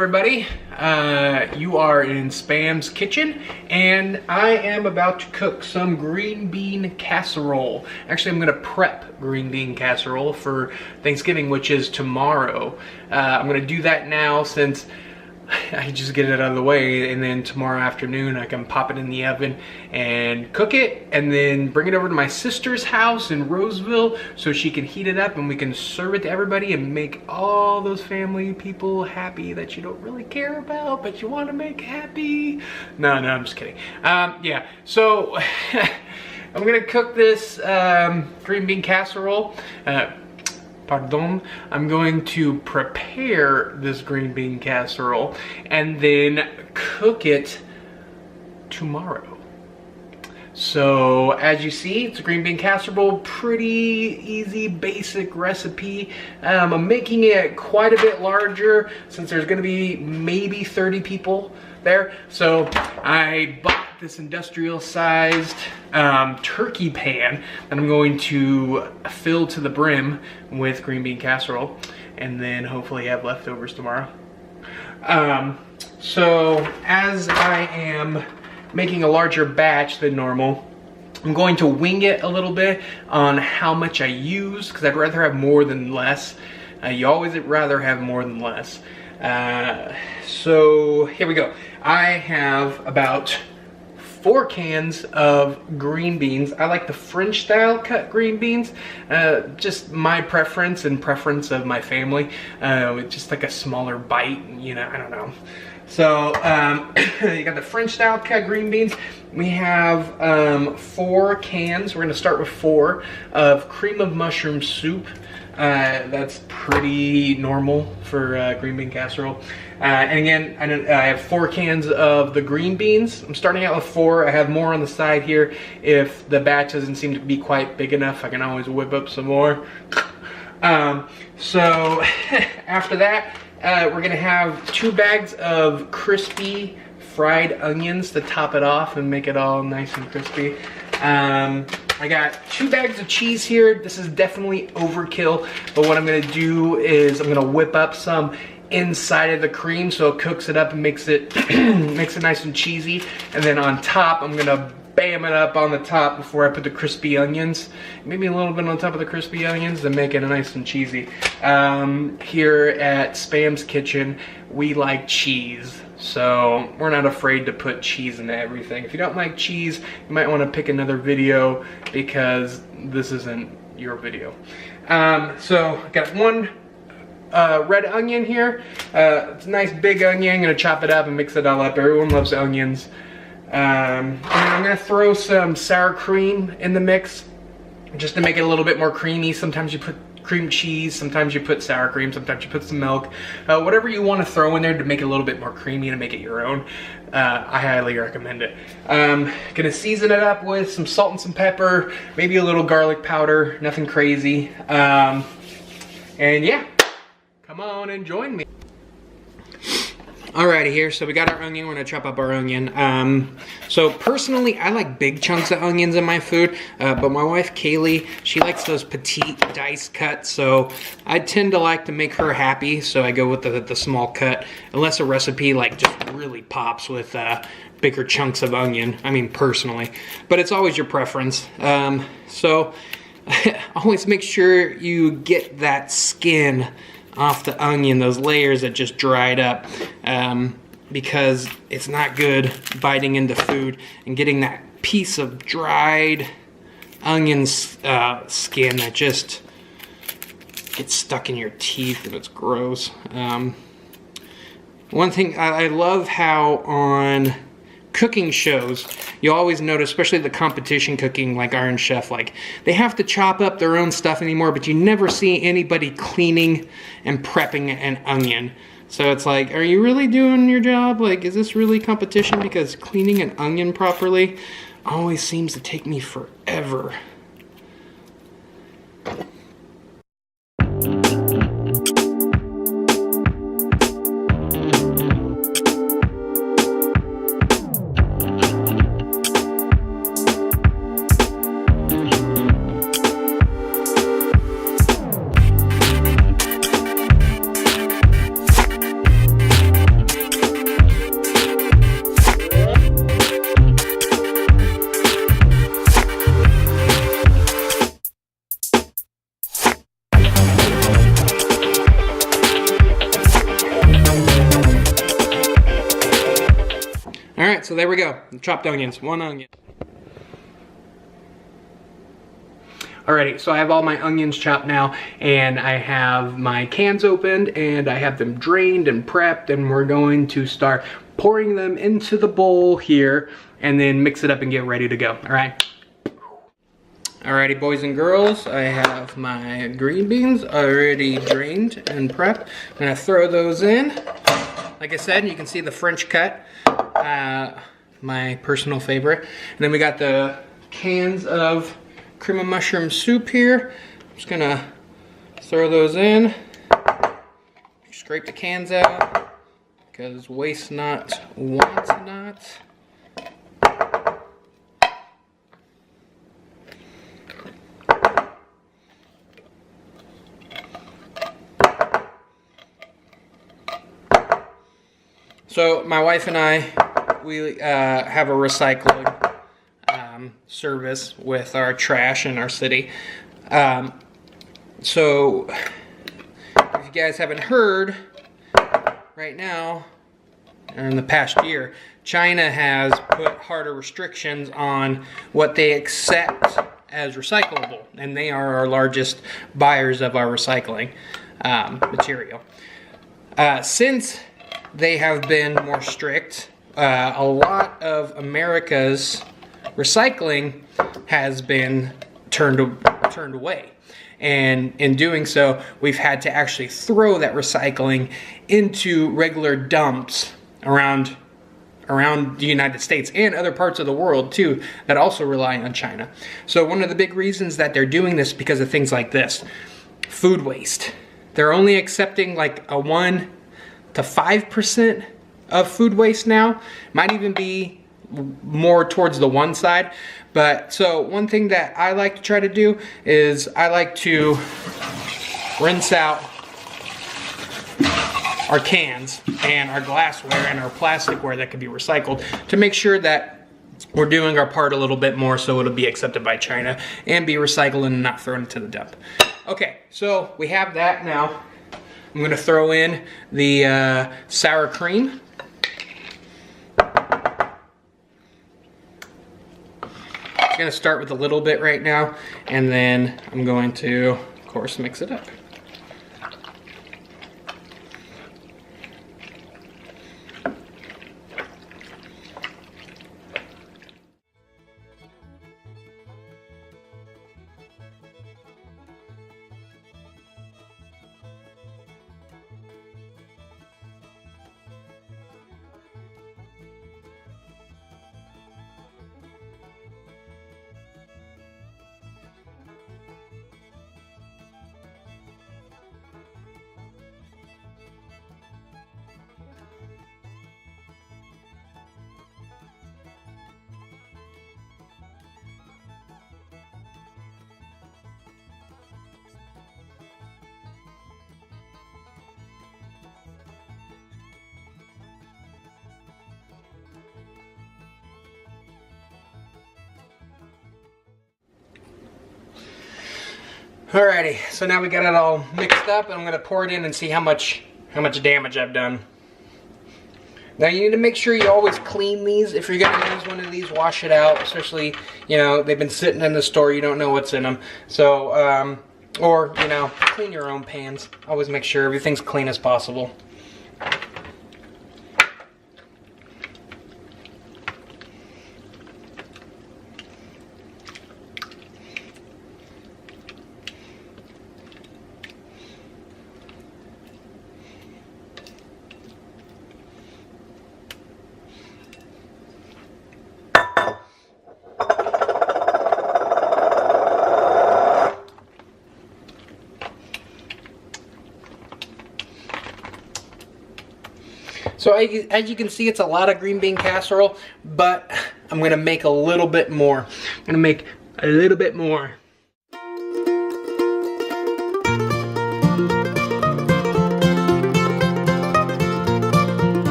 everybody, you are in Spam's kitchen and I am about to cook some green bean casserole. Actually, I'm gonna prep green bean casserole for Thanksgiving, which is tomorrow. I'm gonna do that now since I just get it out of the way, and then tomorrow afternoon I can pop it in the oven and cook it and then bring it over to my sister's house in Roseville so she can heat it up and we can serve it to everybody and make all those family people happy that you don't really care about but you want to make happy. No, I'm just kidding. Yeah, so I'm gonna cook this green bean casserole. Pardon, I'm going to prepare this green bean casserole and then cook it tomorrow. So as you see, it's a green bean casserole, pretty easy, basic recipe. I'm making it quite a bit larger since there's gonna be maybe 30 people there. So I bought this industrial sized turkey pan that I'm going to fill to the brim with green bean casserole and then hopefully have leftovers tomorrow. So as I am making a larger batch than normal, I'm going to wing it a little bit on how much I use because I'd rather have more than less. You always rather have more than less. So here we go. I have about 4 cans of green beans. I like the French style cut green beans. Just my preference and preference of my family. With just like a smaller bite, you know, I don't know. So you got the French style cut green beans. We have 4 cans. We're gonna start with 4 of cream of mushroom soup. That's pretty normal for green bean casserole. And again, I have 4 cans of the green beans. I'm starting out with 4. I have more on the side here. If the batch doesn't seem to be quite big enough, I can always whip up some more. So after that, we're gonna have 2 bags of crispy fried onions to top it off and make it all nice and crispy. I got 2 bags of cheese here. This is definitely overkill, but what I'm gonna do is I'm gonna whip up some inside of the cream so it cooks it up and makes it makes it nice and cheesy. And then on top, I'm gonna bam it up on the top before I put the crispy onions. Maybe a little bit on top of the crispy onions to make it nice and cheesy. Here at Spam's Kitchen, we like cheese. So we're not afraid to put cheese into everything. If you don't like cheese, you might want to pick another video because this isn't your video. So I got 1 red onion here. It's a nice big onion. I'm gonna chop it up and mix it all up. Everyone loves onions. And I'm gonna throw some sour cream in the mix just to make it a little bit more creamy. Sometimes you put cream cheese, sometimes you put sour cream, sometimes you put some milk. Whatever you want to throw in there to make it a little bit more creamy and make it your own. I highly recommend it. Gonna season it up with some salt and some pepper, maybe a little garlic powder, nothing crazy. And yeah, come on and join me. Alrighty here, so we got our onion. We're gonna chop up our onion. So personally, I like big chunks of onions in my food, but my wife Kaylee, she likes those petite dice cuts, so I tend to like to make her happy, so I go with the small cut, unless a recipe like just really pops with bigger chunks of onion, I mean personally, but it's always your preference. So always make sure you get that skin off the onion, those layers that just dried up, because it's not good biting into food and getting that piece of dried onion skin that just gets stuck in your teeth and it's gross. One thing I love how on cooking shows, you always notice, especially the competition cooking like Iron Chef, like they have to chop up their own stuff anymore, but you never see anybody cleaning and prepping an onion. So it's like, are you really doing your job? Like, is this really competition? Because cleaning an onion properly always seems to take me forever. so there we go. Chopped onions, 1 onion. Alrighty, so I have all my onions chopped now, and I have my cans opened, and I have them drained and prepped, and we're going to start pouring them into the bowl here, and then mix it up and get ready to go, alright? Alrighty, boys and girls, I have my green beans already drained and prepped. I'm gonna throw those in. Like I said, you can see the French cut, my personal favorite. And then we got the cans of cream of mushroom soup here. I'm just gonna throw those in. Scrape the cans out, because waste not, want not. So my wife and I, we have a recycling service with our trash in our city. So if you guys haven't heard, right now, in the past year, China has put harder restrictions on what they accept as recyclable, and they are our largest buyers of our recycling material. Since they have been more strict, a lot of America's recycling has been turned away. And in doing so, we've had to actually throw that recycling into regular dumps around the United States and other parts of the world too that also rely on China. So one of the big reasons that they're doing this because of things like this. Food waste. They're only accepting like a 1 to 5% of food waste now. Might even be more towards the one side. But so one thing that I like to try to do is I like to rinse out our cans and our glassware and our plasticware that could be recycled to make sure that we're doing our part a little bit more so it'll be accepted by China and be recycled and not thrown into the dump. Okay, so we have that now. I'm going to throw in the sour cream. I'm going to start with a little bit right now, and then I'm going to, of course, mix it up. Alrighty, so now we got it all mixed up, and I'm gonna pour it in and see how much damage I've done. Now you need to make sure you always clean these. If you're gonna use one of these, wash it out, especially, you know, they've been sitting in the store, you don't know what's in them. So, or, you know, clean your own pans. Always make sure everything's clean as possible. So as you can see, it's a lot of green bean casserole, but I'm gonna make a little bit more. I'm gonna make a little bit more.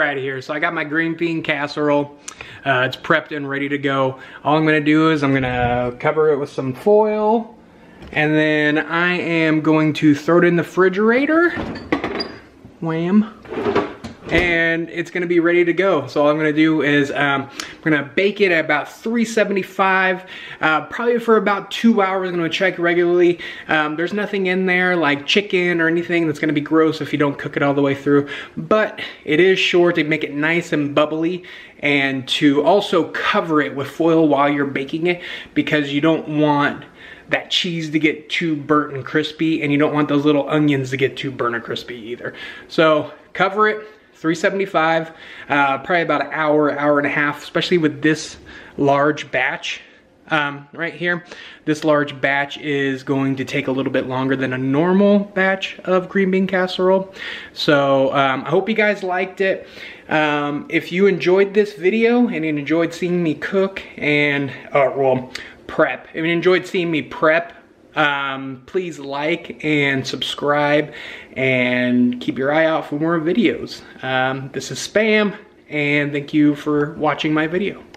right here. So I got my green bean casserole. It's prepped and ready to go. All I'm gonna do is I'm gonna cover it with some foil, and then I am going to throw it in the refrigerator. Wham. And it's gonna be ready to go. So all I'm gonna do is I'm gonna bake it at about 375, probably for about 2 hours. I'm gonna check regularly. There's nothing in there like chicken or anything that's gonna be gross if you don't cook it all the way through. But it is short to make it nice and bubbly, and to also cover it with foil while you're baking it, because you don't want that cheese to get too burnt and crispy, and you don't want those little onions to get too burnt or crispy either. So cover it, 375, probably about an hour, hour and a half, especially with this large batch right here. This large batch is going to take a little bit longer than a normal batch of green bean casserole. So I hope you guys liked it. If you enjoyed this video and you enjoyed seeing me cook and, prep. If you enjoyed seeing me prep, please like and subscribe and keep your eye out for more videos. This is Spam, and thank you for watching my video.